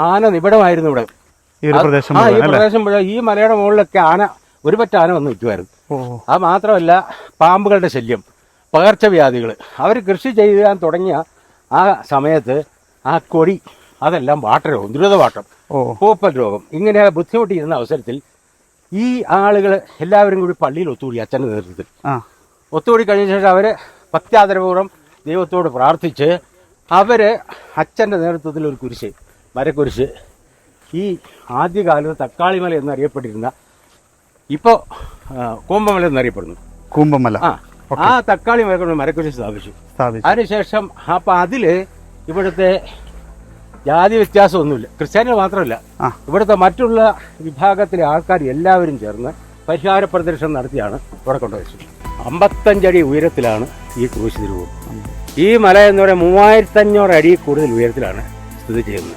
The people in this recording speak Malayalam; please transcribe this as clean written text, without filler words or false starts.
ആന നിബിഡമായിരുന്നു ഇവിടെ. ഈ പ്രദേശം മുഴുവൻ ഈ മലയുടെ മുകളിലൊക്കെ ആന ഒരു പറ്റ ആന വന്ന് നിൽക്കുമായിരുന്നു. അത് മാത്രമല്ല പാമ്പുകളുടെ ശല്യം, പകർച്ചവ്യാധികൾ. അവർ കൃഷി ചെയ്യാൻ തുടങ്ങിയ ആ സമയത്ത് ആ കൊടി അതെല്ലാം വാട്ടരോഗം, ദ്രുതവാട്ടം, പൂപ്പൽ രോഗം, ഇങ്ങനെ ബുദ്ധിമുട്ടിയിരുന്ന അവസരത്തിൽ ഈ ആളുകൾ എല്ലാവരും കൂടി പള്ളിയിൽ ഒത്തുകൂടി, അച്ഛൻ്റെ നേതൃത്വത്തിൽ ഒത്തുകൂടി കഴിഞ്ഞ ശേഷം അവർ ഭക്ത്യാദരപൂർവ്വം ദൈവത്തോട് പ്രാർത്ഥിച്ച് അവർ അച്ഛൻ്റെ നേതൃത്വത്തിൽ ഒരു കുരിശ്, മരക്കുരിശ്, ഈ ആദ്യകാലത്ത് തക്കാളിമല എന്നറിയപ്പെട്ടിരുന്ന ഇപ്പോൾ കൂമ്പമല എന്നറിയപ്പെടുന്നു, കൂമ്പമല, ആ തക്കാളി മരക്കുരിശ് സ്ഥാപിച്ചു. അതിനുശേഷം അപ്പം അതിൽ ഇവിടുത്തെ ജാതി വ്യത്യാസമൊന്നുമില്ല, ക്രിസ്ത്യാനികൾ മാത്രമല്ല, ഇവിടുത്തെ മറ്റുള്ള വിഭാഗത്തിലെ ആൾക്കാർ എല്ലാവരും ചേർന്ന് പരിഹാര പ്രദർശനം നടത്തിയാണ് ഇവിടെ കൊണ്ടുവച്ചത്. 55 അടി ഉയരത്തിലാണ് ഈ ക്രൂശ് തിരുവോം. ഈ മല എന്ന് പറയുന്നത് 3500 അടി കൂടുതൽ ഉയരത്തിലാണ് സ്ഥിതി ചെയ്യുന്നത്.